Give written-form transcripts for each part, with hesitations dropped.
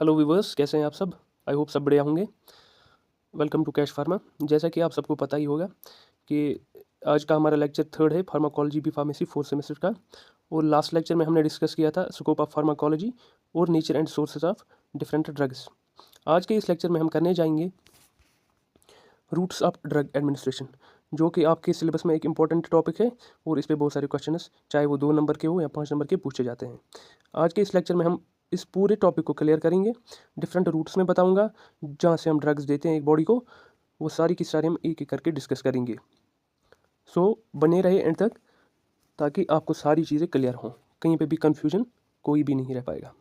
Hello viewers, कैसे हैं आप सब। आई होप सब बढ़िया होंगे। Welcome to Cash Pharma. जैसा कि आप सबको पता ही होगा कि आज का हमारा लेक्चर थर्ड है pharmacology B pharmacy fourth semester का। और लास्ट लेक्चर में हमने डिस्कस किया था स्कोप ऑफ फार्माकोलॉजी और nature and sources of different drugs. आज के इस लेक्चर में हम करने जाएंगे रूट्स ऑफ ड्रग एडमिनिस्ट्रेशन, जो कि आपके सिलेबस में एक इंपॉर्टेंट टॉपिक है और इस पे बहुत सारे क्वेश्चन चाहे वो 2 नंबर के हो या 5 नंबर के पूछे जाते हैं। आज के इस लेक्चर में हम इस पूरे टॉपिक को क्लियर करेंगे। डिफरेंट रूट्स में बताऊंगा जहाँ से हम ड्रग्स देते हैं एक बॉडी को, वो सारी की सारी हम एक एक करके डिस्कस करेंगे। सो बने रहे एंड तक ताकि आपको सारी चीज़ें क्लियर हों, कहीं पे भी कंफ्यूजन कोई भी नहीं रह पाएगा।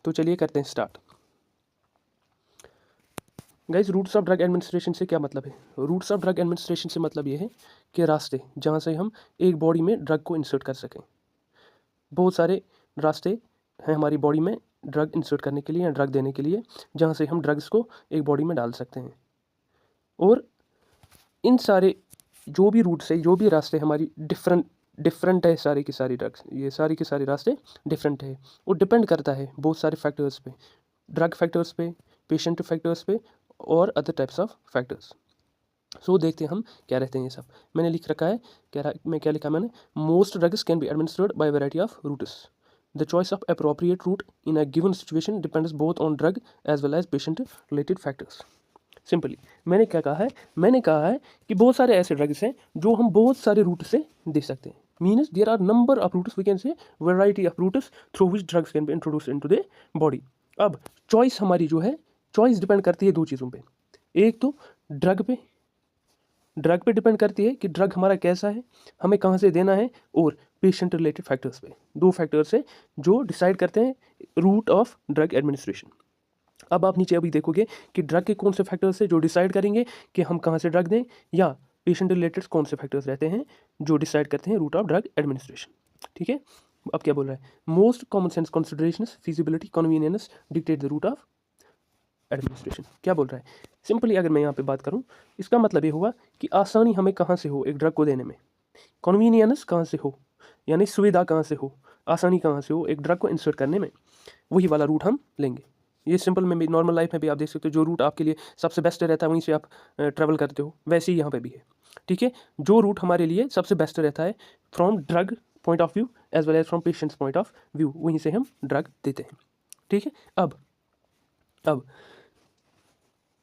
तो चलिए करते हैं start. Guys, routes of drug administration से क्या मतलब है। रूट्स ऑफ ड्रग एडमिनिस्ट्रेशन से मतलब ये है कि रास्ते जहाँ से हम एक बॉडी में ड्रग को इंसर्ट कर सकें। बहुत सारे रास्ते हैं हमारी बॉडी में ड्रग इंसर्ट करने के लिए या ड्रग देने के लिए, जहाँ से हम ड्रग्स को एक बॉडी में डाल सकते हैं। और इन सारे जो भी रूट्स है, जो भी रास्ते हमारी डिफरेंट है, सारी की सारी ड्रग्स, ये सारी के सारे रास्ते डिफरेंट है। वो डिपेंड करता है बहुत सारे फैक्टर्स पे, ड्रग फैक्टर्स पे, पेशेंट फैक्टर्स पे और अदर टाइप्स ऑफ फैक्टर्स। सो देखते हैं हम क्या रहते हैं ये सब। मैंने लिख रखा है, क्या लिखा मैंने, most drugs can be administered by variety of routes. The choice of appropriate route in a given situation depends both on drug as well as patient related factors. Simply मैंने क्या कहा है, मैंने कहा है कि बहुत सारे ऐसे ड्रग्स हैं जो हम बहुत सारे रूट से दे सकते हैं। Means there are number of routes, we can say variety of routes through which drugs can be introduce into the body. अब चॉइस हमारी जो है, चॉइस डिपेंड करती है 2 चीज़ों पे। एक तो ड्रग पे डिपेंड करती है कि ड्रग हमारा कैसा है, हमें कहाँ से देना है, और पेशेंट रिलेटेड फैक्टर्स पे। 2 फैक्टर्स है जो डिसाइड करते हैं रूट ऑफ ड्रग एडमिनिस्ट्रेशन। अब आप नीचे अभी देखोगे कि ड्रग के कौन से फैक्टर्स है जो डिसाइड करेंगे कि हम कहाँ से ड्रग दें, या पेशेंट रिलेटेड कौन से फैक्टर्स रहते हैं जो डिसाइड करते हैं रूट ऑफ ड्रग एडमिनिस्ट्रेशन। ठीक है, अब क्या बोल रहा है, most common sense consideration feasibility convenience dictate the route of administration. क्या बोल रहा है, सिंपली अगर मैं यहाँ पे बात करूँ, इसका मतलब ये हुआ कि आसानी हमें कहाँ से हो एक ड्रग को देने में, कन्वीनियंस कहाँ से हो, यानी सुविधा कहाँ से हो, आसानी कहाँ से हो एक ड्रग को इंसर्ट करने में, वही वाला रूट हम लेंगे। ये सिंपल में भी, नॉर्मल लाइफ में भी आप देख सकते हो, जो रूट आपके लिए सबसे बेस्ट रहता है वहीं से आप ट्रैवल करते हो, वैसे ही यहाँ पे भी है। ठीक है, जो रूट हमारे लिए सबसे बेस्ट रहता है from drug point of view as well as from patients point of view, वहीं से हम ड्रग देते हैं। ठीक है, अब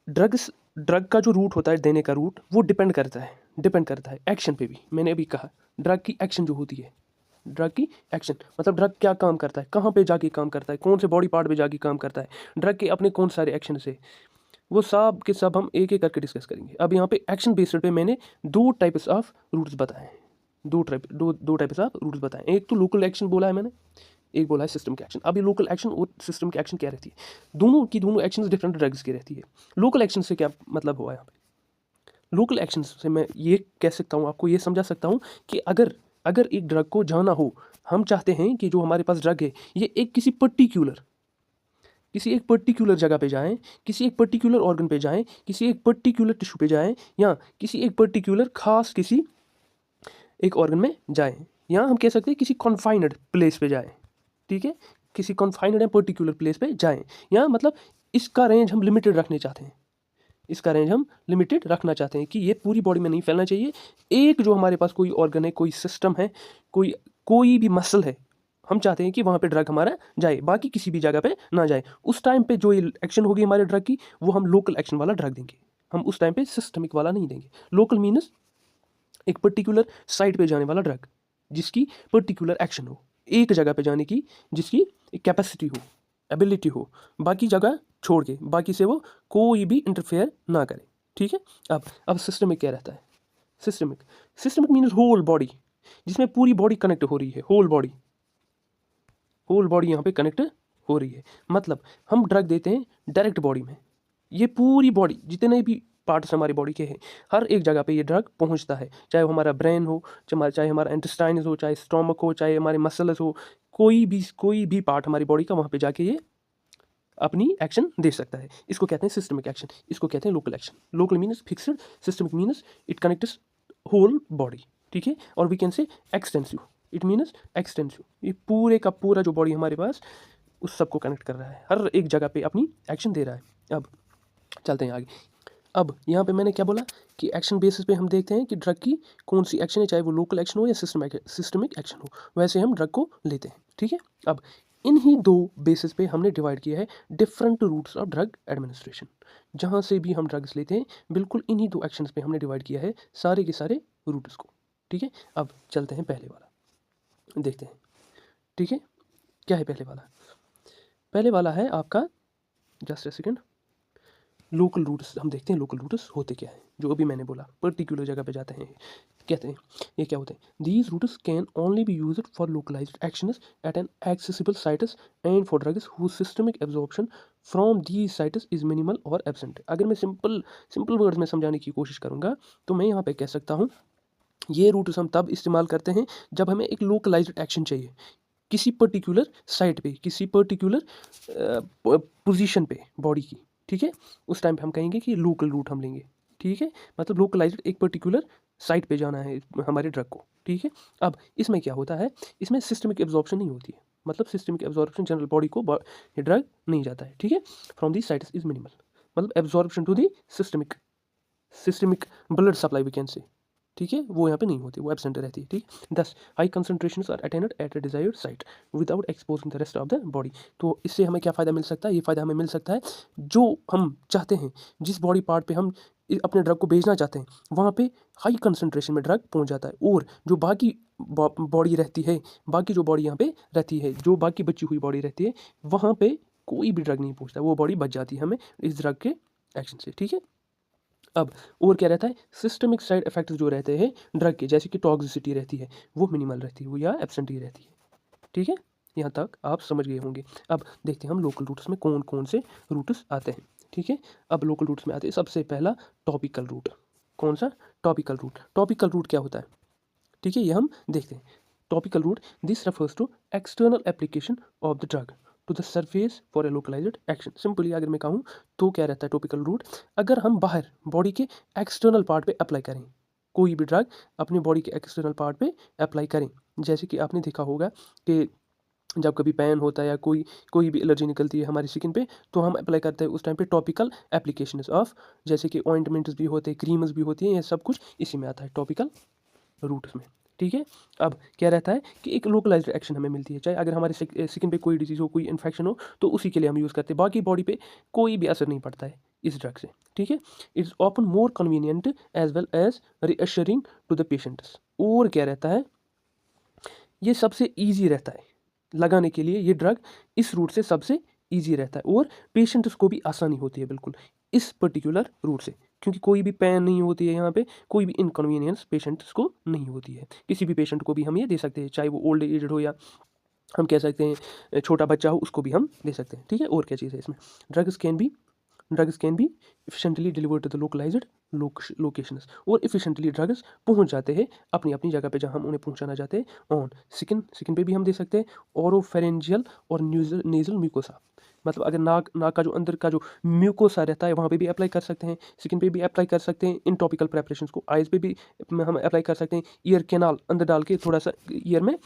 ड्रग का जो रूट होता है देने का रूट, वो डिपेंड करता है एक्शन पे भी। मैंने अभी कहा ड्रग की एक्शन जो होती है, ड्रग की एक्शन मतलब ड्रग क्या काम करता है, कहाँ पे जाके काम करता है, कौन से बॉडी पार्ट पे जाके काम करता है, ड्रग के अपने कौन सारे एक्शन से, वो सब के सब हम एक एक करके डिस्कस करेंगे। अब यहाँ पे एक्शन बेस्ड पे मैंने 2 टाइप्स ऑफ रूट्स बताए हैं, 2 टाइप्स ऑफ रूट्स बताए। एक तो लोकल एक्शन बोला है मैंने, एक बोला है सिस्टम के एक्शन। अब ये लोकल एक्शन और सिस्टम के एक्शन क्या रहती है, दोनों की दोनों एक्शन डिफरेंट ड्रग्स की रहती है। लोकल एक्शन से क्या मतलब हुआ यहाँ पे, लोकल एक्शन से मैं ये कह सकता हूँ, आपको ये समझा सकता हूँ कि अगर एक ड्रग को जाना हो, हम चाहते हैं कि जो हमारे पास ड्रग है ये किसी एक पर्टिकुलर जगह पे जाएं, किसी एक पर्टिकुलर ऑर्गन पे जाएं, किसी एक पर्टिकुलर टिश्यू पे जाएं, या किसी एक पर्टिकुलर खास किसी एक ऑर्गन में जाएं, या हम कह सकते हैं किसी कॉन्फाइंड प्लेस पे जाएं। ठीक है, किसी कॉन्फाइंड या पर्टिकुलर प्लेस पे जाएं, या मतलब इसका रेंज हम लिमिटेड रखना चाहते हैं कि ये पूरी बॉडी में नहीं फैलना चाहिए। एक जो हमारे पास कोई ऑर्गन है, कोई सिस्टम है, कोई भी मसल है, हम चाहते हैं कि वहाँ पे ड्रग हमारा जाए, बाकी किसी भी जगह पे ना जाए। उस टाइम पे जो ये एक्शन होगी हमारे ड्रग की, वो हम लोकल एक्शन वाला ड्रग देंगे, हम उस टाइम पे सिस्टमिक वाला नहीं देंगे। लोकल मीन्स एक पर्टिकुलर साइड पे जाने वाला ड्रग जिसकी पर्टिकुलर एक्शन हो, एक जगह पे जाने की जिसकी कैपेसिटी हो, एबिलिटी हो, बाकी जगह छोड़ के बाकी से वो कोई भी इंटरफेयर ना करे। ठीक है, अब सिस्टमिक क्या रहता है, सिस्टमिक मीन्स होल बॉडी, जिसमें पूरी बॉडी कनेक्ट हो रही है, होल बॉडी यहाँ पे कनेक्ट हो रही है। मतलब हम ड्रग देते हैं डायरेक्ट बॉडी में, ये पूरी बॉडी जितने भी पार्ट्स हमारी बॉडी के हैं, हर एक जगह पे ये ड्रग पहुंचता है, चाहे वो हमारा ब्रेन हो, चाहे हमारा इंटेस्टाइन्स हो, चाहे स्टोमक हो, चाहे हमारे मसल्स हो, कोई भी पार्ट हमारी बॉडी का, वहाँ पे जाके ये अपनी एक्शन दे सकता है। इसको कहते हैं सिस्टमिक एक्शन, इसको कहते हैं local action. Local means fixed, systemic means it connects whole body. ठीक है, और we can say extensive, it means extensive, ये पूरे का पूरा जो बॉडी हमारे पास उस सब को कनेक्ट कर रहा है, हर एक जगह पे अपनी एक्शन दे रहा है। अब चलते हैं आगे। अब यहाँ पे मैंने क्या बोला कि एक्शन बेसिस पे हम देखते हैं कि ड्रग की कौन सी एक्शन है, चाहे वो लोकल एक्शन हो या सिस्टमिक एक्शन हो, वैसे हम ड्रग को लेते हैं। ठीक है, अब इन्हीं दो बेसिस पे हमने डिवाइड किया है different routes of drug administration. जहाँ से भी हम ड्रग्स लेते हैं, बिल्कुल इन्हीं दो एक्शंस पे हमने डिवाइड किया है सारे के सारे रूट्स को। ठीक है, अब चलते हैं पहले वाला, देखते हैं। ठीक है, क्या है पहले वाला? पहले वाला है आपका, just a second, local routes. हम देखते हैं लोकल रूट्स होते क्या हैं, जो अभी मैंने बोला पर्टिकुलर जगह पे जाते हैं, कहते हैं ये क्या होते हैं। These routes can only be used for localized actions at an accessible sites and for drugs whose systemic absorption from these sites is minimal और एब्सेंट। अगर मैं सिंपल वर्ड्स में समझाने की कोशिश करूँगा तो मैं यहाँ पे कह सकता हूँ, ये रूट्स हम तब इस्तेमाल करते हैं जब हमें एक लोकलाइज्ड एक्शन चाहिए किसी पर्टिकुलर साइट पे, किसी पर्टिकुलर पोजीशन पे बॉडी की। ठीक है, उस टाइम पे हम कहेंगे कि लोकल रूट हम लेंगे। ठीक है, मतलब लोकलाइज्ड एक पर्टिकुलर साइट पे जाना है हमारे ड्रग को। ठीक है, अब इसमें क्या होता है, इसमें सिस्टमिक एब्जॉर्प्शन नहीं होती है, मतलब सिस्टमिक एब्जॉर्प्शन जनरल बॉडी को ये ड्रग नहीं जाता है। ठीक है, from the sites is minimal, मतलब absorption to the systemic blood supply we can say. ठीक है, वो यहाँ पे नहीं होती, वो एब्सेंट रहती है। ठीक, 10 high concentrations are attained at a desired site without exposing the rest of the body. तो इससे हमें क्या फ़ायदा मिल सकता है? ये फ़ायदा हमें मिल सकता है, जो हम चाहते हैं, जिस बॉडी पार्ट पे हम अपने ड्रग को भेजना चाहते हैं, वहाँ पे हाई कंसंट्रेशन में ड्रग पहुँच जाता है, और जो बाकी बॉडी रहती है, बाकी जो बॉडी यहाँ पे रहती है, जो बाकी बची हुई बॉडी रहती है, वहाँ पे कोई भी ड्रग नहीं पहुँचता, वो बॉडी बच जाती है हमें इस ड्रग के एक्शन से। ठीक है, अब और क्या रहता है, सिस्टमिक साइड इफेक्ट्स जो रहते हैं ड्रग के, जैसे कि टॉक्सिसिटी रहती है, वो मिनिमल रहती है, वो या एब्सेंट ही रहती है। ठीक है, यहाँ तक आप समझ गए होंगे। अब देखते हैं हम लोकल रूट्स में कौन कौन से रूट्स आते हैं। ठीक है, अब लोकल रूट्स में आते हैं सबसे पहला टॉपिकल रूट। कौन सा? Topical route. टॉपिकल रूट क्या होता है? ठीक है, ये हम देखते हैं। Topical route, this refers to external application of the drug to the surface for a localized action. Simply अगर मैं कहूँ तो क्या रहता है टॉपिकल रूट, अगर हम बाहर बॉडी के एक्सटर्नल पार्ट पे अप्लाई करें, कोई भी ड्रग अपने बॉडी के एक्सटर्नल पार्ट पे अप्लाई करें, जैसे कि आपने देखा होगा कि जब कभी पेन होता है या कोई भी एलर्जी निकलती है हमारी स्किन पे, तो हम अप्लाई करते हैं उस टाइम पे टॉपिकल एप्लीकेशन ऑफ, जैसे कि ऑइंटमेंट्स भी होते हैं, क्रीम्स भी होती हैं, ये सब कुछ इसी में आता है टॉपिकल रूट्स में। ठीक है, अब क्या रहता है कि एक लोकलाइज्ड एक्शन हमें मिलती है, चाहे अगर हमारे स्किन पे कोई डिजीज़ हो, कोई इन्फेक्शन हो, तो उसी के लिए हम यूज़ करते हैं, बाकी बॉडी पे कोई भी असर नहीं पड़ता है इस ड्रग से। ठीक है, it's often more convenient as well as reassuring to the patients. और क्या रहता है, ये सबसे ईजी रहता है लगाने के लिए, ये ड्रग इस रूट से सबसे ईजी रहता है, और पेशेंट्स को भी आसानी होती है बिल्कुल इस पर्टिकुलर रूट से, क्योंकि कोई भी पेन नहीं होती है यहाँ पे, कोई भी इनकन्वीनियंस पेशेंट्स को नहीं होती है। किसी भी पेशेंट को भी हम ये दे सकते हैं, चाहे वो ओल्ड एज हो या हम कह सकते हैं छोटा बच्चा हो, उसको भी हम दे सकते हैं। ठीक है, और क्या चीज़ है इसमें, drugs can B efficiently delivered to the localized locations, और efficiently ड्रग्स पहुंच जाते हैं अपनी अपनी जगह पे जहां हम उन्हें पहुंचाना चाहते हैं। ऑन स्किन पे भी हम दे सकते हैं, ओरोफेरेंजियल और नेजल म्यूकोसा, मतलब अगर नाक का जो अंदर का जो म्यूकोसा रहता है वहाँ पे भी अप्लाई कर सकते हैं, स्किन पे भी अप्लाई कर सकते हैं इन टॉपिकल प्रेपरेशंस को, आइज़ पे भी हम अप्लाई कर सकते हैं, ईयर कैनाल अंदर डाल के थोड़ा सा ईयर में,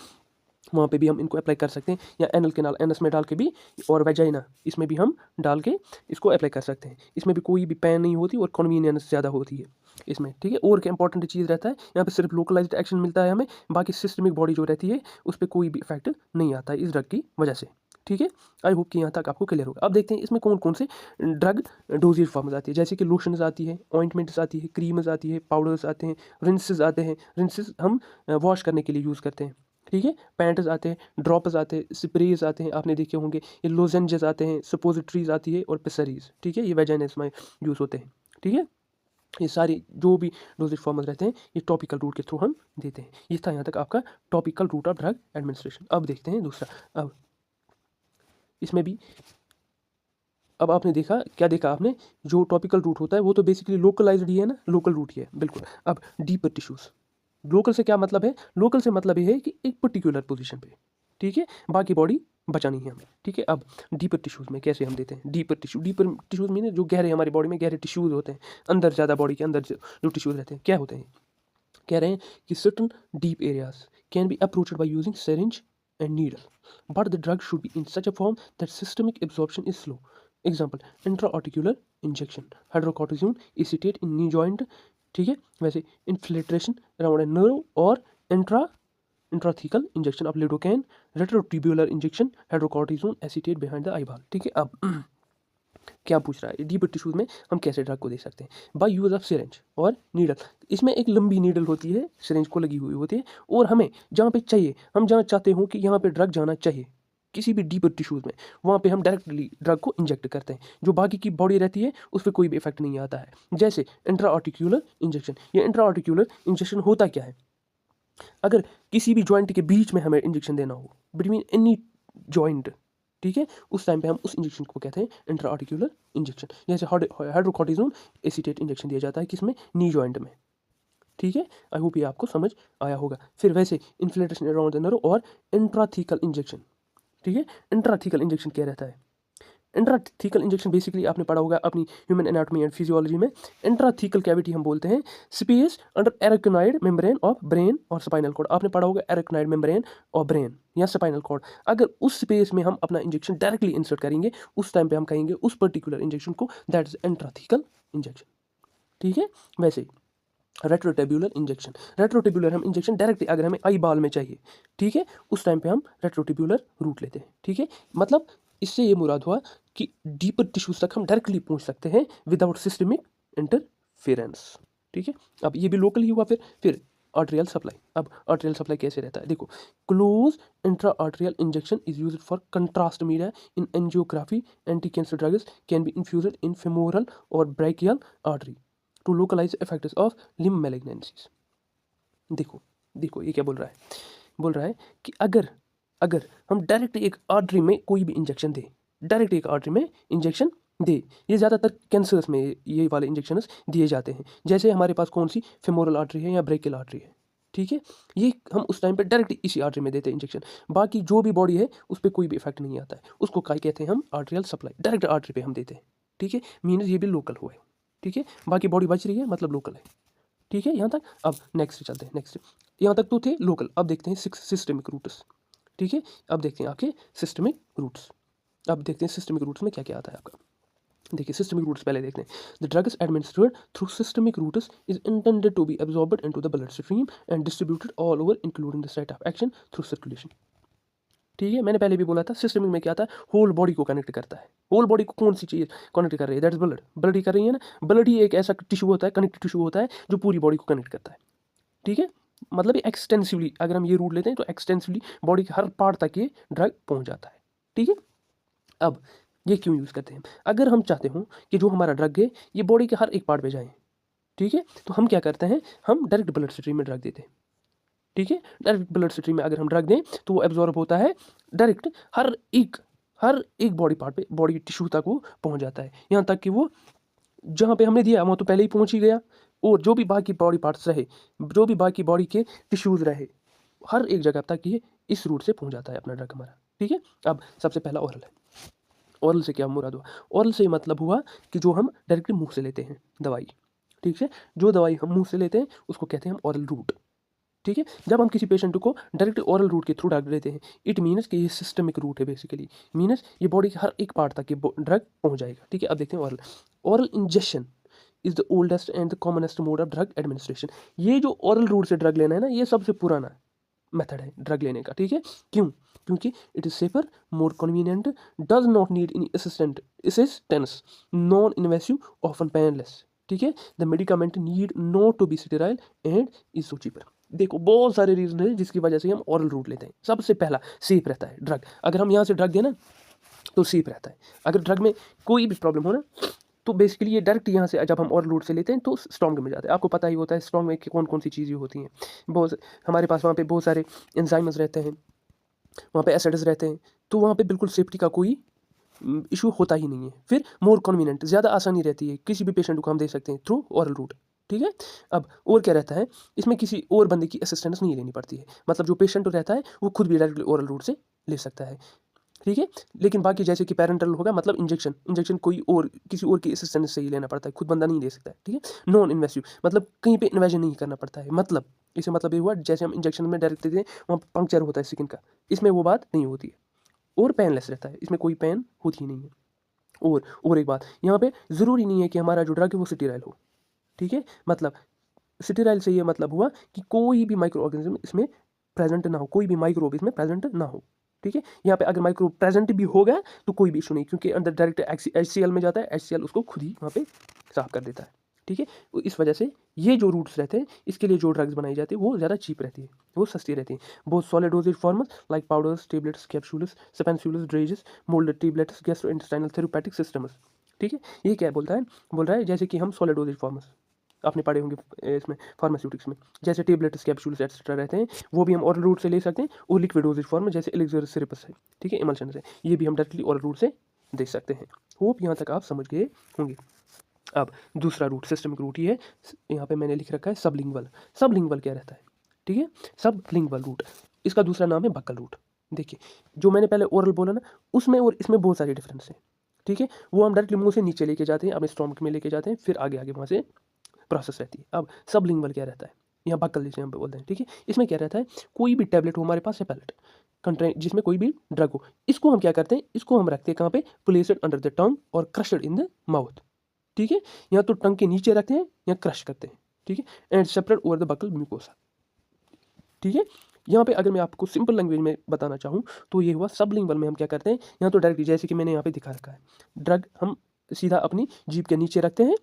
वहाँ पे भी हम इनको अप्लाई कर सकते हैं, या एनल कैनाल एनस में डाल के भी, और वेजाइना इसमें भी हम डाल के इसको अप्लाई कर सकते हैं। इसमें भी कोई भी पेन नहीं होती और कन्वीनियंस ज़्यादा होती है इसमें। ठीक है, और क्या इंपॉर्टेंट चीज़ रहता है, यहाँ पे सिर्फ लोकलाइज्ड एक्शन मिलता है हमें, बाकी सिस्टमिक बॉडी जो रहती है उस पर कोई भी इफेक्ट नहीं आता है इस ड्रग की वजह से। ठीक है, आई होप कि यहाँ तक आपको क्लियर होगा। अब देखते हैं इसमें कौन कौन से ड्रग डोजेज फॉर्म्स आती है, जैसे कि लोशंस आती है, ऑइंटमेंट्स आती है, क्रीम्स आती है, पाउडर्स आते हैं, रिंसेस आते हैं, रिंसेस हम वॉश करने के लिए यूज़ करते हैं। ठीक है, पैंट्स आते हैं, ड्रॉप्स आते हैं, स्प्रेज आते हैं, आपने देखे होंगे, ये लोजेंजेस आते हैं, सपोजिट्रीज आती है, और पिसरीज। ठीक है, ये वेजाइनस में यूज़ होते हैं। ठीक है, ये सारी जो भी डोजेज फॉर्म्स रहते हैं ये टॉपिकल रूट के थ्रू हम देते हैं। ये था यहाँ तक आपका topical route of drug administration. अब देखते हैं दूसरा। अब इसमें भी, अब आपने देखा, क्या देखा आपने, जो टॉपिकल रूट होता है वो तो बेसिकली लोकलाइज्ड ही है ना, लोकल रूट ही है बिल्कुल। अब डीपर टिश्यूज़, लोकल से क्या मतलब है, लोकल से मतलब ये है कि एक पर्टिकुलर पोजीशन पे, ठीक है, बाकी बॉडी बचानी है हमें। ठीक है, अब डीपर टिश्यूज़ में कैसे हम देते हैं, डीपर टिश्यूज़ मीन जो गहरे हमारी बॉडी में गहरे टिश्यूज़ होते हैं, अंदर ज़्यादा बॉडी के अंदर जो टिश्यूज़ रहते हैं क्या होते हैं, कह रहे हैं कि certain deep areas can be approached by using syringe and needle, but the drug should be in such a form that systemic absorption is slow. Example, intra-articular injection, hydrocortisone acetate in knee joint, ठीक है। वैसे infiltration around a nerve और intrathecal injection of lidocaine, retrotubular injection hydrocortisone acetate behind the eyeball, ठीक है। अब क्या पूछ रहा है, डीप टिश्यूज में हम कैसे ड्रग को दे सकते हैं, बाय यूज ऑफ सिरेंज और नीडल। इसमें एक लंबी नीडल होती है, सिरेंज को लगी हुई होती है, और हमें जहाँ पे चाहिए, हम जहाँ चाहते हो कि यहाँ पे ड्रग जाना चाहिए किसी भी डीपर टिश्यूज में, वहाँ पे हम डायरेक्टली ड्रग को इंजेक्ट करते हैं। जो बाकी की बॉडी रहती है उस पर कोई भी इफेक्ट नहीं आता है। जैसे इंट्रा आर्टिक्यूलर इंजेक्शन, ये इंट्रा आर्टिक्यूलर इंजेक्शन होता क्या है, अगर किसी भी जॉइंट के बीच में हमें इंजेक्शन देना हो, बिटवीन एनी जॉइंट, ठीक है, उस टाइम पे हम उस इंजेक्शन को कहते हैं इंट्रा आर्टिक्यूलर इंजेक्शन। जैसे हाइड्रोकॉर्टिजोन एसीटेट इंजेक्शन दिया जाता है किसमें, नी जॉइंट में, ठीक है। आई होप ये आपको समझ आया होगा। फिर वैसे इन्फ्लेटेशन अराउंड द नर्व और इंट्राथीकल इंजेक्शन, ठीक है। इंट्राथीकल इंजेक्शन क्या रहता है, इंट्राथीकल इंजेक्शन बेसिकली आपने पढ़ा होगा अपनी ह्यूमन एनाटॉमी एंड फिजियोलॉजी में। इंट्राथीकल कैविटी हम बोलते हैं space under arachnoid membrane of brain और स्पाइनल कॉर्ड। आपने पढ़ा होगा एरेक्नोइड मेम्ब्रेन और ब्रेन या स्पाइनल कॉर्ड। अगर उस स्पेस में हम अपना इंजेक्शन डायरेक्टली इंसर्ट करेंगे, उस टाइम पे हम कहेंगे उस पर्टिकुलर इंजेक्शन को दैट इज इंट्राथीकल इंजेक्शन, ठीक है। वैसे रेट्रोटेब्यूलर इंजेक्शन, रेट्रोटेब्यूलर हम इंजेक्शन डायरेक्टली अगर हमें आई बॉल में चाहिए, ठीक है, उस टाइम पे हम रेट्रोटेब्यूलर रूट लेते हैं, ठीक है। मतलब इससे ये मुराद हुआ कि डीपर टिश्यूज तक हम डायरेक्टली पहुंच सकते हैं विदाउट सिस्टमिक इंटरफेरेंस, ठीक है। अब ये भी लोकल ही हुआ। फिर आर्टेरियल सप्लाई। अब आर्टेरियल सप्लाई कैसे रहता है, देखो, close intra arterial injection is used for contrast media in angiography. Anti cancer drugs can be infused in femoral और brachial artery to localise effects of limb malignancies. देखो देखो ये क्या बोल रहा है, बोल रहा है कि अगर हम डायरेक्ट एक आर्टरी में कोई भी इंजेक्शन दे, डायरेक्ट एक आर्टरी में इंजेक्शन दे, ये ज़्यादातर कैंसर्स में ये वाले इंजेक्शन दिए जाते हैं। जैसे हमारे पास कौन सी फेमोरल आर्टरी है या ब्रेकियल आर्टरी है, ठीक है, ये हम उस टाइम पे डायरेक्ट इसी आर्टरी में देते हैं इंजेक्शन। बाकी जो भी बॉडी है उस पर कोई भी इफेक्ट नहीं आता है, उसको क्या कहते हैं हम, आर्टेरियल सप्लाई। डायरेक्ट आर्टरी पे हम देते हैं, ठीक है। मीन्स ये भी लोकल हुआ है, ठीक है। बाकी बॉडी बच रही है मतलब लोकल है, ठीक है यहाँ तक। अब नेक्स्ट चलते हैं, नेक्स्ट यहाँ तक तो थे लोकल। अब देखते हैं सिस्टमिक रूट्स, ठीक है। अब देखते हैं आपके सिस्टमिक रूट्स। अब देखते हैं सिस्टमिक रूट्स में क्या क्या आता है आपका। देखिए सिस्टमिक रूट्स पहले देखते हैं। The drug is administered through systemic routes is intended to be absorbed into the blood stream and distributed all over including the site of action through circulation, ठीक है। मैंने पहले भी बोला था सिस्टमिक में क्या आता है, होल बॉडी को कनेक्ट करता है। होल बॉडी को कौन सी चीज़ कनेक्ट कर रही है, दैट इज ब्लड। ब्लड ही कर रही है ना, ब्लड ही एक ऐसा टिश्यू होता है, कनेक्टिव टिश्यू होता है जो पूरी बॉडी को कनेक्ट करता है, ठीक है। मतलब एक्सटेंसिवली अगर हम ये रूट लेते हैं तो एक्सटेंसिवली बॉडी के हर पार्ट तक ये ड्रग पहुंच जाता है, ठीक है। अब ये क्यों यूज़ करते हैं, अगर हम चाहते हो कि जो हमारा ड्रग है ये बॉडी के हर एक पार्ट पे जाए, ठीक है, तो हम क्या करते हैं, हम डायरेक्ट ब्लड स्ट्रीम में ड्रग देते हैं, ठीक है। डायरेक्ट ब्लड स्ट्रीम में अगर हम ड्रग दें तो वो एब्जॉर्ब होता है डायरेक्ट हर एक बॉडी पार्ट पे, बॉडी टिश्यू तक वो पहुंच जाता है। यहाँ तक कि वो जहाँ पे हमने दिया वहाँ तो पहले ही पहुंच ही गया, और जो भी बाकी बॉडी पार्ट्स रहे, जो भी बाकी बॉडी के टिश्यूज रहे, हर एक जगह तक ये इस रूट से पहुंच जाता है अपना ड्रग हमारा, ठीक है। अब सबसे पहला ओरल है। ओरल से क्या मुराद हुआ, ओरल से मतलब हुआ कि जो हम डायरेक्टली मुंह से लेते हैं दवाई, ठीक है। जो दवाई हम मुंह से लेते हैं उसको कहते हैं हम ओरल रूट, ठीक है। जब हम किसी पेशेंट को डायरेक्ट ओरल रूट के थ्रू ड्रग देते हैं, इट मीन्स कि ये सिस्टमिक रूट है बेसिकली, मीन्स ये बॉडी के हर एक पार्ट तक ये ड्रग पहुंच जाएगा, ठीक है। अब देखते हैं oral. Oral injection is the oldest and the commonest mode of drug administration. ये जो ओरल रूट से ड्रग लेना है ना, ये सबसे पुराना मेथड है ड्रग लेने का, ठीक है। क्यों, क्योंकि it is safer, more convenient, does not need any assistance, non invasive, often painless, ठीक है। The medicament need not to be sterile and is so cheaper. देखो बहुत सारे रीजन है जिसकी वजह से हम ओरल रूट लेते हैं। सबसे पहला सेफ रहता है ड्रग, अगर हम यहाँ से ड्रग दें ना तो सेफ रहता है। अगर ड्रग में कोई भी प्रॉब्लम हो ना तो बेसिकली ये डायरेक्ट यहाँ से जब हम ओरल रूट से लेते हैं तो स्टोमक में जाते हैं। आपको पता ही होता है स्टोमक में कौन कौन सी चीज़ें होती हैं, बहुत हमारे पास वहाँ पे बहुत सारे एंजाइम्स रहते हैं, वहाँ पे एसिड्स रहते हैं, तो वहाँ पे बिल्कुल सेफ्टी का कोई इशू होता ही नहीं है। फिर मोर कन्वीनियंट, ज़्यादा आसानी रहती है, किसी भी पेशेंट को हम दे सकते हैं थ्रू ओरल रूट, ठीक है। अब और क्या रहता है, इसमें किसी और बंदे की असिस्टेंस नहीं लेनी पड़ती है, मतलब जो पेशेंट रहता है वो खुद भी डायरेक्टली ओरल रूट से ले सकता है, ठीक है। लेकिन बाकी जैसे कि पैरेंटल होगा, मतलब इंजेक्शन कोई और किसी और की असिस्टेंस से ही लेना पड़ता है, खुद बंदा नहीं ले सकता है, ठीक है। नॉन इन्वेसिव, मतलब कहीं पे इन्वेजन नहीं करना पड़ता है, मतलब इससे मतलब ये हुआ जैसे हम इंजेक्शन में डायरेक्ट देते हैं वहाँ पंक्चर होता है स्किन का, इसमें वो बात नहीं होती है और पेनलेस रहता है, इसमें कोई पेन होती ही नहीं है। और एक बात यहाँ पे ज़रूरी नहीं है कि हमारा जो ड्रग है वो स्टेराइल हो, ठीक है। मतलब स्टेराइल से ये मतलब हुआ कि कोई भी माइक्रो ऑर्गेनिज्म इसमें प्रेजेंट ना हो, कोई भी माइक्रोब इसमें प्रेजेंट ना हो, ठीक है। यहाँ पे अगर माइक्रोब प्रेजेंट भी हो गया तो कोई भी इशू नहीं, क्योंकि अंदर डायरेक्ट HCl में जाता है, HCl उसको खुद ही वहाँ पे साफ कर देता है, ठीक है। तो इस वजह से ये जो रूट्स रहते हैं इसके लिए जो ड्रग्स बनाई जाती है वो ज़्यादा चीप रहती है, वो सस्ती रहती है। बहुत solid dosages forms like powders, tablets, capsules, spansules, dragees, moulded tablets, gastrointestinal therapeutic systems, ठीक है। ये क्या बोलता है, बोल रहा है जैसे कि हम सॉलिड डोजेज फॉर्म्स आपने पढ़े होंगे इसमें फार्मास्यूटिक्स में, जैसे टेबलेट्स, कैप्सूल्स एक्सेट्रा रहते हैं, वो भी हम ओरल रूट से ले सकते हैं, और लिक्विड डोजेज फॉर्म में जैसे एलिक्सर सिरप्स है, ठीक है, इमल्शन है, ये भी हम डायरेक्टली ओरल रूट से दे सकते हैं। होप यहाँ तक आप समझ गए होंगे। अब दूसरा रूट सिस्टमिक रूट ही है, यहाँ पे मैंने लिख रखा है सबलिंगुअल। सबलिंगुअल क्या रहता है, ठीक है, सबलिंगुअल रूट, इसका दूसरा नाम है बक्कल रूट। देखिए जो मैंने पहले ओरल बोला ना, उसमें और इसमें बहुत सारे डिफरेंस हैं, ठीक है। वो हम डायरेक्टली मुंह से नीचे लेके जाते हैं, अपने स्टोमक में लेके जाते हैं, फिर आगे आगे वहाँ से प्रोसेस रहती है। अब सबलिंगुअल क्या रहता है, यहाँ बक्कल जिसे हम बोलते हैं, ठीक है। इसमें क्या रहता है, कोई भी टैबलेट हो हमारे पास या पैलेट कंटेन जिसमें कोई भी ड्रग हो, इसको हम क्या करते हैं, इसको हम रखते हैं कहाँ पे, प्लेस्ड अंडर द टंग और क्रश्ड इन द माउथ, ठीक है। या तो टंग के नीचे रखते हैं या क्रश करते हैं, ठीक है, and separate over the buckle mucosa, ठीक है। यहाँ पे अगर मैं आपको सिंपल लैंग्वेज में बताना चाहूँ तो ये हुआ सबलिंगुअल में हम क्या करते हैं, यहाँ तो डायरेक्ट जैसे कि मैंने यहाँ पे दिखा रखा है, ड्रग हम सीधा अपनी जीभ के नीचे रखते हैं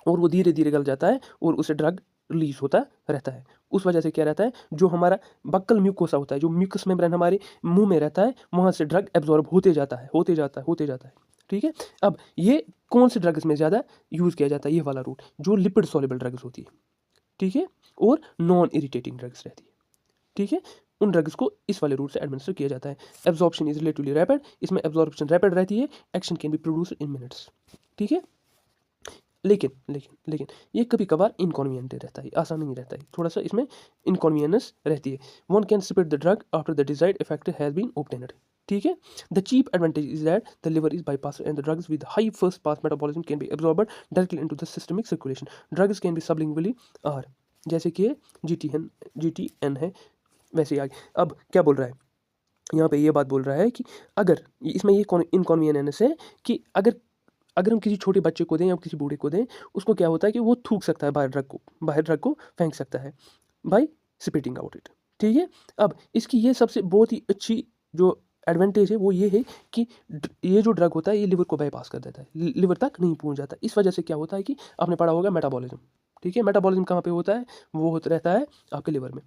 और वो धीरे धीरे गल जाता है और उसे ड्रग रिलीज होता रहता है। उस वजह से क्या रहता है, जो हमारा बक्कल म्यूकोसा होता है, जो म्यूकस मेम्ब्रेन हमारे मुंह में रहता है, वहाँ से ड्रग एब्जॉर्ब होते जाता है, होते जाता है, होते जाता है, ठीक है। अब ये कौन से ड्रग्स में ज़्यादा यूज़ किया जाता है, ये वाला रूट जो लिपिड सॉल्युबल ड्रग्स होती है, ठीक है, और नॉन इरिटेटिंग ड्रग्स रहती है, ठीक है। उन ड्रग्स को इस वाले रूट से एडमिनिस्टर किया जाता है। एब्जॉर्प्शन इज रिलेटिवली रैपिड, इसमें एब्जॉर्प्शन रैपिड रहती है, action can be produced in minutes, ठीक है। लेकिन लेकिन लेकिन ये कभी कभार इनकॉन्वीनियंट रहता है, आसान नहीं रहता है, थोड़ा सा इसमें इनकॉन्वीनियंस रहती है। One can split the drug after the desired effect has been obtained, ठीक है। The chief advantage is that the liver is bypass and the drugs with high first pass metabolism can be absorbed directly into the systemic circulation. Drugs can be sublingually are, जैसे कि GTN है, वैसे ही आगे अब क्या बोल रहा है, यहाँ पे ये बात बोल रहा है कि अगर इसमें ये इनकॉन्वीनियंस है कि अगर अगर हम किसी छोटे बच्चे को दें या किसी बूढ़े को दें, उसको क्या होता है कि वो थूक सकता है बाहर ड्रग को फेंक सकता है बाय स्पिटिंग आउट इट, ठीक है। अब इसकी ये सबसे बहुत ही अच्छी जो एडवांटेज है वो ये है कि ये जो ड्रग होता है ये लिवर को बाईपास कर देता है, लिवर तक नहीं पहुंच जाता। इस वजह से क्या होता है कि आपने पढ़ा होगा मेटाबॉलिज्म, ठीक है, मेटाबॉलिज्म कहाँ पे होता है, वो होता रहता है आपके लिवर में।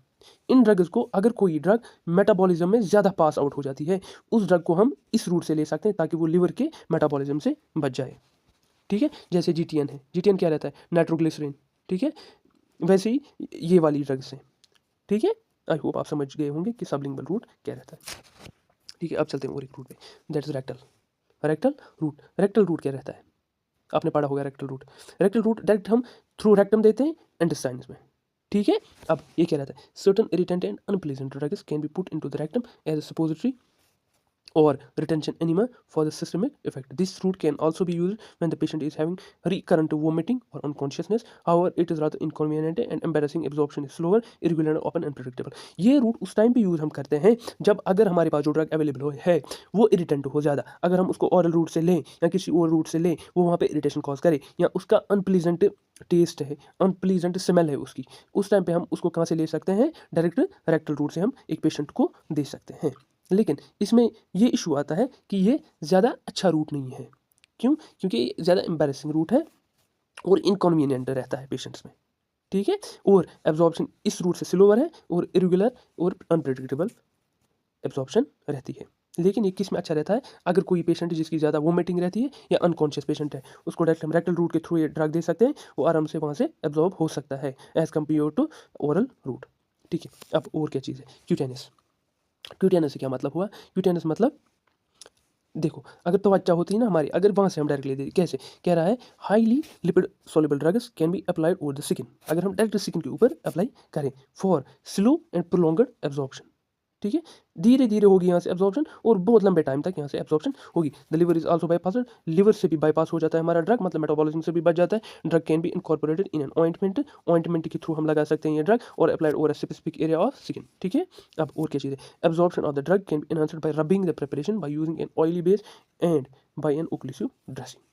इन ड्रग्स को अगर कोई ड्रग मेटाबॉलिज्म में ज़्यादा पास आउट हो जाती है, उस ड्रग को हम इस रूट से ले सकते हैं ताकि वो लिवर के मेटाबॉलिज्म से बच जाए, ठीक है। जैसे GTN है, GTN क्या रहता है, नाइट्रोग्लिसरीन, ठीक है, वैसे ही ये वाली ड्रग्स हैं, ठीक है। आई होप आप समझ गए होंगे कि सबलिंगुअल रूट क्या रहता है, ठीक है। अब चलते हैं और एक रूट पे, that is rectal route. Rectal route क्या रहता है, आपने पढ़ा होगा rectal route. Rectal route direct हम थ्रू रेक्टम देते हैं इंटेस्टाइन्स में, ठीक है। अब ये क्या रहता है, certain irritant and unpleasant drugs can be put into the rectum as a suppository or retention enema for the systemic effect. This route can also be used when the patient is having recurrent vomiting or unconsciousness. However, it is rather inconvenient and embarrassing. Absorption is slower, irregular, and often unpredictable. ये root उस time पे use हम करते हैं जब अगर हमारे पास जो ड्रग अवेलेबल है वो इरिटेंट हो ज़्यादा, अगर हम उसको ऑरल रूट से लें या किसी और रूट से लें, वो वहाँ पे इरिटेशन कॉज करे या उसका अनप्लीजेंट टेस्ट है, अनप्लीजेंट स्मेल है उसकी, उस टाइम पे हम उसको कहाँ से ले सकते हैं, डायरेक्ट रेक्टल रूट से हम एक पेशेंट को दे सकते हैं। लेकिन इसमें ये इशू आता है कि ये ज़्यादा अच्छा रूट नहीं है, क्यों, क्योंकि ये ज़्यादा एम्बैरेसिंग रूट है और इनकन्वीनियंट रहता है पेशेंट्स में, ठीक है। और एब्जॉर्प्शन इस रूट से स्लोअर है और इरेगुलर और अनप्रेडिक्टेबल एब्जॉर्प्शन रहती है। लेकिन ये किस में अच्छा रहता है, अगर कोई पेशेंट जिसकी ज़्यादा वोमिटिंग रहती है या अनकॉन्शियस पेशेंट है, उसको डायरेक्ट हम रेक्टल रूट के थ्रू ये ड्रग दे सकते हैं, वो आराम से वहाँ से एब्जॉर्ब हो सकता है as compare to oral route, ठीक है। अब और क्या चीज़ है, क्यूटेनियस। क्यूटेनियस से क्या मतलब हुआ, क्यूटेनियस मतलब देखो अगर त्वचा होती है ना हमारी, अगर वहाँ से हम डायरेक्ट ले दे, कैसे कह रहा है, highly lipid soluble drugs can be applied over the skin, अगर हम डायरेक्ट स्किन के ऊपर अप्लाई करें for slow and prolonged absorption, ठीक है, धीरे धीरे होगी यहाँ से एब्जॉर्प्शन और बहुत लंबे टाइम तक यहाँ से एब्जॉर्प्शन होगी। The liver is also bypassed, liver से भी बाईपास हो जाता है हमारा ड्रग, मतलब मेटाबॉलिज्म से भी बच जाता है। Drug can be incorporated in an ointment, ointment के थ्रू हम लगा सकते हैं ये ड्रग, और applied over a specific area of skin. ठीक है, अब और क्या चीज़ है, absorption of the drug can be enhanced by rubbing the preparation by using an oily base and by an occlusive dressing.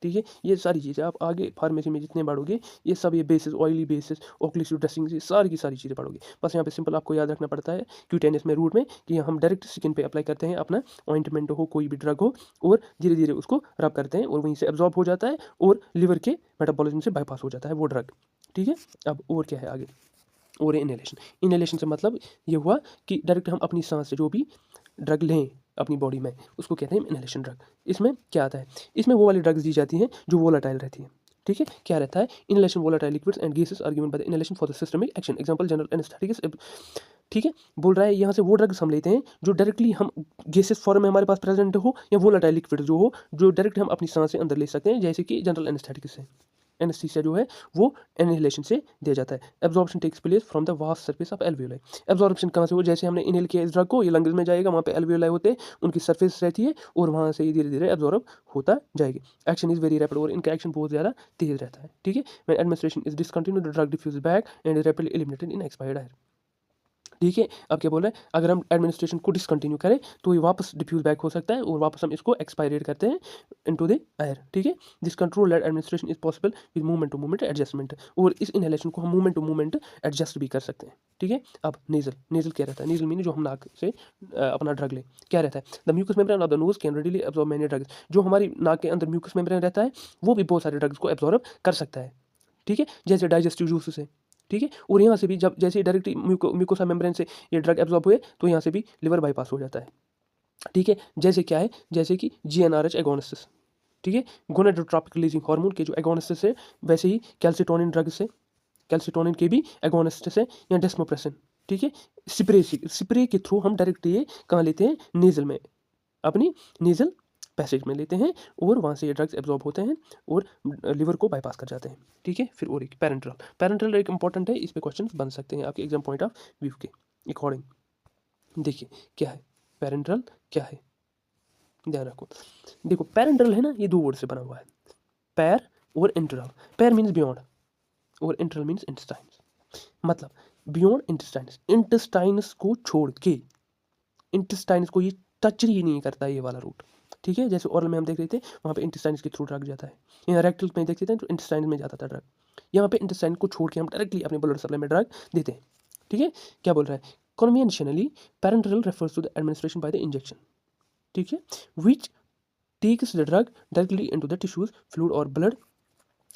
ठीक है, ये सारी चीज़ें आप आगे फार्मेसी में जितने पढ़ोगे ये सब, ये basis, oily basis, occlusive dressing, ये सारी की सारी चीज़ें पढ़ोगे। बस यहाँ पे सिंपल आपको याद रखना पड़ता है क्यूटेनियस में रूट में कि हम डायरेक्ट स्किन पे अप्लाई करते हैं अपना ऑइंटमेंट हो, कोई भी ड्रग हो, और धीरे धीरे उसको रब करते हैं और वहीं से एब्जॉर्ब हो जाता है और लिवर के मेटाबॉलिज्म से बाईपास हो जाता है वो ड्रग। ठीक है, अब और क्या है आगे, और इनहेलेशन। इनहेलेशन से मतलब ये हुआ कि डायरेक्ट हम अपनी सांस से जो भी ड्रग लें अपनी बॉडी में, उसको कहते हैं इनहेलेशन ड्रग। इसमें क्या आता है, इसमें वो वाली ड्रग्स दी जाती हैं जो वोलाटाइल रहती हैं। ठीक है, क्या रहता है, inhalation volatile liquids and gases are given by the inhalation for the systemic action, example general anaesthetics. ठीक है, बोल रहा है यहाँ से वो ड्रग्स हम लेते हैं जो डायरेक्टली हम गैसेस फॉर्म में हमारे पास प्रेजेंट हो, या वोलाटाइल लिक्विड जो हो, जो डायरेक्ट हम अपनी सांस से अंदर ले सकते हैं, जैसे कि जनरल एनेस्थेटिक्स है, एनेस्थीसिया जो है वो इनहेलेशन से दिया जाता है। Absorption takes place from the vast surface of alveoli. Absorption कहाँ से हो, जैसे हमने इनहेल किया इस ड्रग को, ये लंग्स में जाएगा, वहाँ पे एल्वियोलाई होते हैं, उनकी सरफेस रहती है और वहाँ से धीरे धीरे एब्जॉर्ब होता जाएगा। एक्शन इज वेरी रैपिड, और इनका एक्शन बहुत ज़्यादा तेज रहता है। ठीक है, when administration is discontinued the drug diffuse back and rapidly eliminated in expired air. ठीक है, अब क्या बोल रहे हैं, अगर हम एडमिनिस्ट्रेशन को डिसकंटिन्यू करें तो ये वापस डिफ्यूज बैक हो सकता है और वापस हम इसको एक्सपायरेट करते हैं इनटू द एयर। ठीक है, this control administration is possible with movement to movement adjustment, और इस इनहेलेशन को हम मूवमेंट टू मूवमेंट एडजस्ट भी कर सकते हैं। ठीक है, अब नेजल, नेजल क्या रहता है, नेजल मीनिंग जो हम नाक से अपना ड्रग लें, क्या रहता है, the mucous membrane of the nose can readily absorb many drugs, जो हमारी नाक के अंदर म्यूकस मेम्ब्रेन रहता है वो भी बहुत सारे ड्रग्स को एब्जॉर्ब कर सकता है। ठीक है, जैसे डाइजेस्टिव जूस से। ठीक है, और यहाँ से भी जब जैसे डायरेक्टली म्यूकोसा मेम्ब्रेन से ये ड्रग एब्जॉर्ब हुए तो यहाँ से भी लिवर बाईपास हो जाता है। ठीक है, जैसे क्या है, जैसे कि GnRH एगोनिस्टिस। ठीक है, गोनाडोट्रोपिक रिलीजिंग हार्मोन के जो एगोनिस्टिस है, वैसे ही कैल्सिटोनिन ड्रग से, कैल्सिटोनिन के भी एगोनिस्टिस है, या डेस्मोप्रेसिन। ठीक है, स्प्रे के थ्रू हम डायरेक्ट ये कहाँ लेते हैं, नेजल में, अपनी नेजल पैसेज में लेते हैं और वहाँ से ये ड्रग्स एब्जॉर्ब होते हैं और लिवर को बाईपास कर जाते हैं। ठीक है, फिर और एक पैरेंट्रल, पैरेंट्रल एक इंपॉर्टेंट है, इस पे क्वेश्चन बन सकते हैं आपके एग्जाम पॉइंट ऑफ व्यू के अकॉर्डिंग। देखिए क्या है पैरेंट्रल, क्या है, ध्यान रखो। देखो पैरेंट्रल है ना, ये दो वर्ड से बना हुआ है, पैर और इंटरल। पैर मीन्स बियॉन्ड और इंटरल मीन्स इंटेस्टाइन्स, मतलब बियॉन्ड इंटेस्टाइन्स, इंटेस्टाइन्स को छोड़ के, इंटेस्टाइन्स को ये टच ही नहीं करता ये वाला रूट। ठीक है, जैसे ओरल में हम देख रहे थे वहाँ पे इंटेस्टाइन्स के थ्रू ड्रग जाता है, यहाँ रेक्टल में देखते थे तो इंटेस्टाइन्स में जाता था ड्रग, यहाँ पे इंटेस्टाइन को छोड़ के हम डायरेक्टली अपने ब्लड सप्लाई में ड्रग देते हैं। ठीक है, क्या बोल रहा है, conventionally parenteral refers to the administration by the injection. ठीक है, which takes the drug directly into the tissues, fluid और blood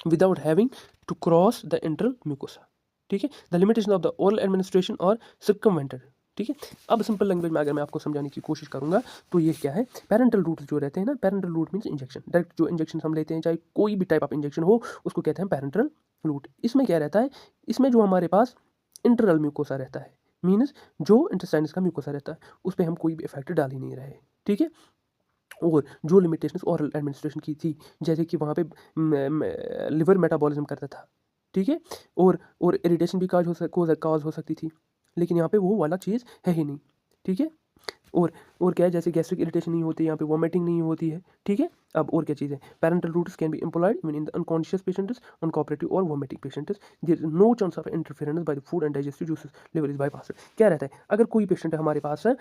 without having to cross the enteral mucosa. ठीक है, the limitation of the oral administration और circumvented. ठीक है, अब simple language में अगर मैं आपको समझाने की कोशिश करूंगा तो ये क्या है, पैरेंटल रूट जो रहते हैं ना, parenteral route means injection, direct जो इंजेक्शन हम लेते हैं चाहे कोई भी टाइप ऑफ इंजेक्शन हो उसको कहते हैं पैरेंटल रूट। इसमें क्या रहता है, इसमें जो हमारे पास इंटरनल म्यूकोसा रहता है, मीन्स जो इंटेस्टाइन्स का म्यूकोसा रहता है उस पर हम कोई भी इफेक्ट डाल ही नहीं रहे। ठीक है, और जो लिमिटेशंस ओरल एडमिनिस्ट्रेशन की थी, जैसे कि वहाँ पे लिवर मेटाबॉलिज्म करता था। ठीक है, और इरिटेशन भी काज हो सकती थी, लेकिन यहाँ पे वो वाला चीज़ है ही नहीं। ठीक है, और क्या है, जैसे गैस्ट्रिक इरिटेशन नहीं होती, यहाँ पे वॉमिटिंग नहीं होती है। ठीक है, अब और क्या चीज़ है, parenteral routes can be employed in the unconscious patients, uncooperative और vomiting patients, there is no chance of interference by the food and digestive juices, liver is bypass. क्या रहता है, अगर कोई पेशेंट है हमारे पास है,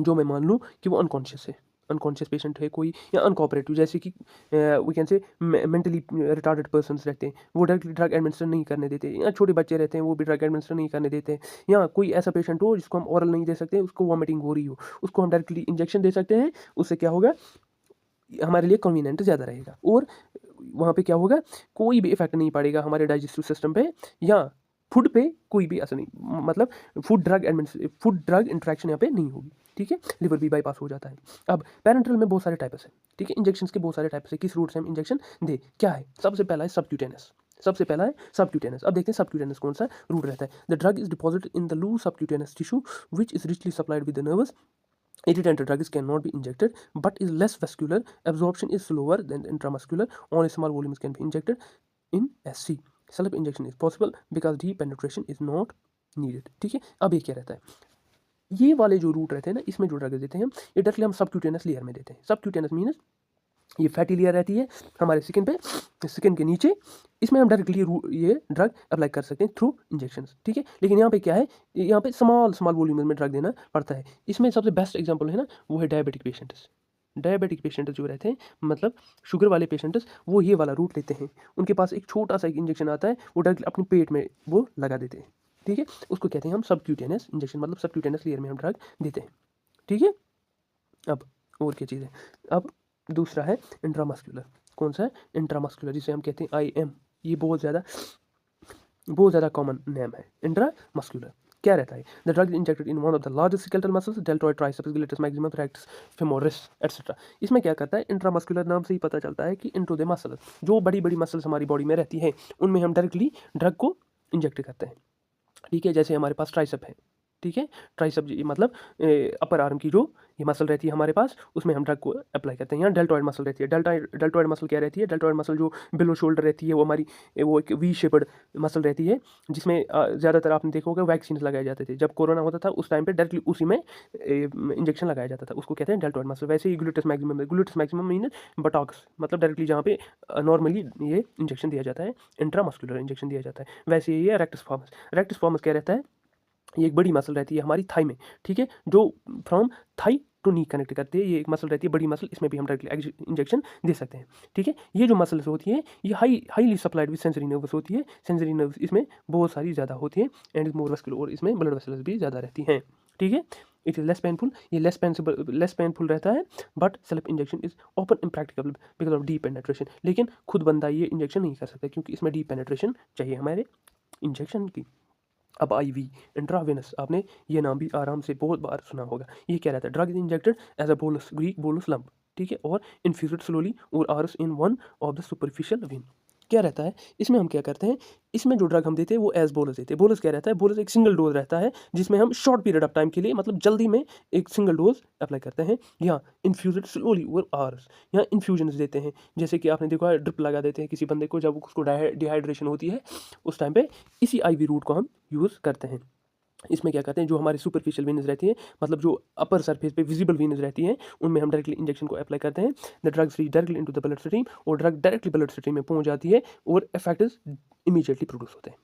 जो मैं मान लूँ कि वो अनकॉन्शियस है, अनकॉन्शियस पेशेंट है कोई, या अनकोऑपरेटिव, जैसे कि we can say mentally retarded persons रहते हैं, वो डायरेक्टली ड्रग एडमिनिस्टर नहीं करने देते, या छोटे बच्चे रहते हैं वो भी ड्रग एडमिनिस्टर नहीं करने देते, या कोई ऐसा पेशेंट हो जिसको हम ओरल नहीं दे सकते, उसको वॉमिटिंग हो रही हो, उसको हम डायरेक्टली इंजेक्शन दे सकते हैं, उससे क्या होगा, हमारे लिए कन्वीनियंट ज़्यादा रहेगा, और वहाँ पे क्या होगा, कोई भी इफेक्ट नहीं पड़ेगा हमारे डाइजेस्टिव सिस्टम पे या फूड पे, कोई भी असर नहीं, मतलब फूड ड्रग इंट्रैक्शन यहाँ पे नहीं होगी। ठीक है, लिवर भी बाईपास हो जाता है। अब पैरेंट्रल में बहुत सारे टाइप्स हैं। ठीक है, इंजेक्शन के बहुत सारे टाइप्स हैं, किस रूट से हम इंजेक्शन दे, क्या है, सबसे पहला है सबक्यूटेनस, सबसे पहला है सबक्यूटेनस। अब देखते हैं सबक्यूटेनस कौन सा रूट रहता है, the drug is deposited in the loose subcutaneous tissue which is richly supplied with the nerves, irritant drugs cannot be injected but is less vascular, absorption is slower than intramuscular, only small volumes can be injected in SC, self injection is possible because deep penetration is not needed। ठीक है, अब ये क्या रहता है, ये वाले जो रूट रहते हैं ना, इसमें जो ड्रग देते हैं ये डायरेक्टली हम सबक्यूटेनस लेयर में देते हैं। सबक्यूटेनस मीन्स ये फैटी लेयर रहती है हमारे स्किन पे, स्किन के नीचे, इसमें हम डायरेक्टली ये ड्रग अप्लाई कर सकते हैं थ्रू इंजेक्शन, ठीक है। लेकिन यहाँ पे क्या है, यहाँ पे स्मॉल वॉल्यूम में ड्रग देना पड़ता है। इसमें सबसे बेस्ट एग्जांपल है ना, वो है डायबिटिक पेशेंट्स। डायबिटिक पेशेंट जो रहते हैं, मतलब शुगर वाले पेशेंट्स, वो ये वाला रूट लेते हैं। उनके पास एक छोटा सा इंजेक्शन आता है, वो डायरेक्टली अपने पेट में वो लगा देते हैं, ठीक है। उसको कहते हैं हम सबक्यूटेनियस इंजेक्शन, मतलब सबक्यूटेनियस लेयर में हम ड्रग देते हैं, ठीक है। अब और क्या चीज़ है, अब दूसरा है इंट्रामस्कुलर। कौन सा है, इंट्रामस्कुलर, जिसे हम कहते हैं IM। ये बहुत ज़्यादा कॉमन नेम है, इंट्रामस्कुलर। क्या रहता है, the drug injected in one of the largest skeletal muscles, deltoid, triceps, ग्लूटेस maximum, rectus femoris etcetera. इसमें क्या करता है, इंट्रामस्कुलर नाम से ही पता चलता है कि इनटू द मसल, जो बड़ी बड़ी मसल्स हमारी बॉडी में रहती हैं, उनमें हम डायरेक्टली ड्रग को इंजेक्ट करते हैं, ठीक है। जैसे हमारे पास ट्राइसेप है, ठीक है, ट्राइसेप मतलब अपर आर्म की जो ये मसल रहती है हमारे पास, उसमें हम ड्रग को अप्लाई करते हैं। यहाँ डेल्टॉइड मसल रहती है। डेल्टॉइड मसल क्या रहती है, डेल्टॉइड मसल जो बिलो शोल्डर रहती है, वो हमारी वो एक वी शेप्ड मसल रहती है, जिसमें ज़्यादातर आपने देखा होगा वैक्सीन लगाए जाते थे। जब कोरोना होता था उस टाइम पे डायरेक्टली उसी में इंजेक्शन लगाया जाता था, उसको कहते हैं डेल्टॉइड मसल। वैसे ही ग्लूटेस मैक्सिमम मीन बटॉक्स, मतलब डायरेक्टली जहाँ पे नॉर्मली ये इंजेक्शन दिया जाता है, इंट्रामस्कुलर इंजेक्शन दिया जाता है। वैसे ही ये रेक्टस फॉर्मस क्या रहता है, ये एक बड़ी मसल रहती है हमारी थाई में, ठीक है, जो from thigh to knee connect करती है। ये एक मसल रहती है बड़ी मसल, इसमें भी हम डायरेक्टली इंजेक्शन दे सकते हैं, ठीक है। ये जो मसल्स होती है, ये highly supplied with sensory nerves होती है। सेंसरी नर्व्स इसमें बहुत सारी ज़्यादा होती है, एंड इज मोर वस्कुलर, और इसमें ब्लड वेसल्स भी ज़्यादा रहती हैं, ठीक है। इट इज़ लेस पेनफुल, ये लेस पेनफुल रहता है, but self injection is open impractical because of deep penetration. लेकिन खुद बंदा ये इंजेक्शन नहीं कर सकता, क्योंकि इसमें डीप पेनेट्रेशन चाहिए हमारे इंजेक्शन की। अब IV, इंट्रावेनस, आपने ये नाम भी आराम से बहुत बार सुना होगा। ये क्या रहता है, drug is injected as a bolus, Greek bolus lump, ठीक है, और infused slowly over hours in one of the superficial vein. क्या रहता है, इसमें हम क्या करते हैं, इसमें जो ड्रग हम देते हैं वो एज बोलस देते हैं। बोलस क्या रहता है, बोलस एक सिंगल डोज रहता है, जिसमें हम शॉर्ट पीरियड ऑफ टाइम के लिए, मतलब जल्दी में एक सिंगल डोज अप्लाई करते हैं। यहाँ इन्फ्यूज्ड स्लोली और आर्स, यहाँ इन्फ्यूजन देते हैं। जैसे कि आपने देखा है, ड्रिप लगा देते हैं किसी बंदे को, जब उसको डिहाइड्रेशन होती है, उस टाइम पे इसी IV रूट को हम यूज़ करते हैं। इसमें क्या करते हैं, जो हमारी सुपरफिशियल वेन्स रहती है, मतलब जो अपर सरफेस पे विजिबल वेन्स रहती हैं, उनमें हम डायरेक्टली इंजेक्शन को अप्लाई करते हैं। The drugs reach directly into the blood stream, और ड्रग डायरेक्टली ब्लड स्ट्रीम में पहुंच जाती है, और इफेक्ट्स इमीडिएटली प्रोड्यूस होते हैं,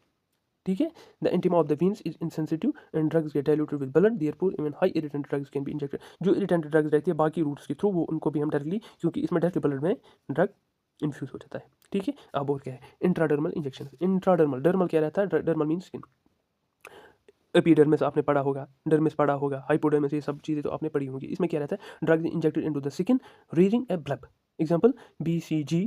ठीक है। The intima of the veins is insensitive and drugs get diluted with blood, therefore even high irritant drugs can be injected. जो इरिटेंट ड्रग्स रहती है बाकी रूट्स के थ्रू, वो उनको भी हम डायरेक्टली, क्योंकि इसमें डायरेक्टली ब्लड में ड्रग इन्फ्यूज हो जाता है, ठीक है। अब और क्या है, इंट्राडर्मल इंजेक्शन। डर्मल क्या रहता है, डर्मल मीन्स स्किन। एपिडर्मिस आपने पढ़ा होगा, डर्मिस पढ़ा होगा, हाइपोडर्मिस, ये सब चीज़ें तो आपने पढ़ी होंगी। इसमें क्या रहता है, drug injected into the skin raising a bleb. Example BCG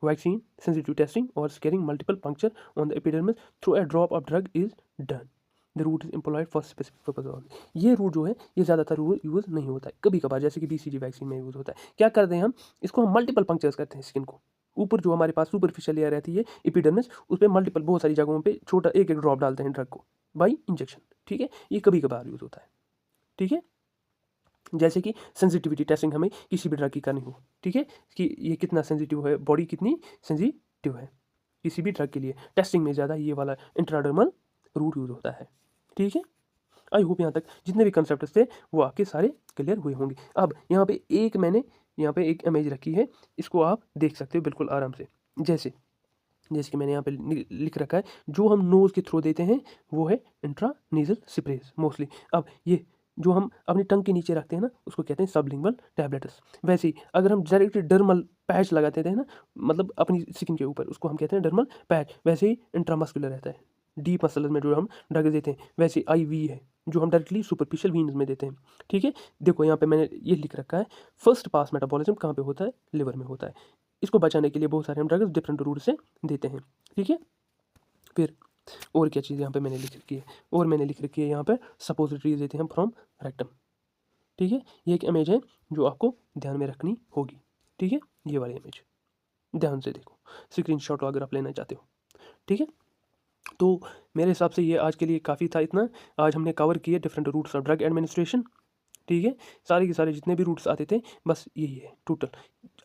vaccine, sensitive testing और scarring multiple puncture on the epidermis through a drop of drug is done. The route is employed for specific purpose. ये route जो है, ये ज़्यादातर use नहीं होता है, कभी कभार, जैसे कि BCG वैक्सीन में यूज़ होता है। क्या करते हैं हम, इसको हम मल्टीपल पंक्चर्स करते हैं स्किन को। ऊपर जो हमारे पास सुपरफिशियल लेयर रहती है एपिडर्मिस, उस पर मल्टीपल बहुत सारी जगहों पे छोटा एक एक ड्रॉप डालते हैं ड्रग को बाई इंजेक्शन, ठीक है। ये कभी कभार यूज़ होता है, ठीक है। जैसे कि सेंसिटिविटी टेस्टिंग हमें किसी भी ड्रग की करनी हो, ठीक है, कि ये कितना सेंसिटिव है, बॉडी कितनी सेंसिटिव है, किसी भी ड्रग के लिए टेस्टिंग में ज़्यादा ये वाला इंट्राडर्मल रूट यूज़ होता है, ठीक है। आई होप यहाँ तक जितने भी कंसेप्ट थे वो आपके सारे क्लियर हुए होंगे। अब यहाँ पे मैंने यहाँ पे एक इमेज रखी है, इसको आप देख सकते हो बिल्कुल आराम से। जैसे कि मैंने यहाँ पे लिख रखा है, जो हम नोज़ के थ्रू देते हैं वो है इंट्रानेजल स्प्रेज मोस्टली। अब ये जो हम अपनी टंग के नीचे रखते हैं ना, उसको कहते हैं सबलिंगुअल टैबलेट्स। वैसे ही अगर हम डायरेक्टली डर्मल पैच लगाते थे ना, मतलब अपनी स्किन के ऊपर, उसको हम कहते हैं डर्मल पैच। वैसे ही इंट्रामस्कुलर रहता है, डीप मसल में जो हम ड्रग देते हैं। वैसे IV है, जो हम डायरेक्टली सुपरफिशियल वीन्स में देते हैं, ठीक है। देखो यहाँ पे मैंने ये लिख रखा है, फर्स्ट पास मेटाबॉलिज्म कहाँ पे होता है, लिवर में होता है। इसको बचाने के लिए बहुत सारे हम ड्रग्स डिफरेंट रूट से देते हैं, ठीक है। फिर और क्या चीज़ यहाँ पे मैंने लिख रखी है, और मैंने लिख रखी है यहाँ पे सपोजिटरीज देते हैं फ्रॉम रेक्टम, ठीक है। ये एक इमेज है जो आपको ध्यान में रखनी होगी, ठीक है। ये वाली इमेज ध्यान से देखो, स्क्रीनशॉट अगर आप लेना चाहते हो, ठीक है। तो मेरे हिसाब से ये आज के लिए काफ़ी था इतना। आज हमने कवर किए different routes of drug administration, ठीक है। सारे के सारे जितने भी रूट्स आते थे, बस यही है टोटल।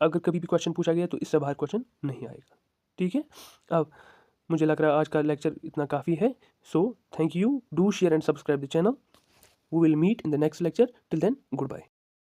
अगर कभी भी क्वेश्चन पूछा गया तो इससे बाहर क्वेश्चन नहीं आएगा, ठीक है। अब मुझे लग रहा है आज का लेक्चर इतना काफ़ी है। So thank you, do share and subscribe the channel. We will meet in the next lecture. Till then, goodbye.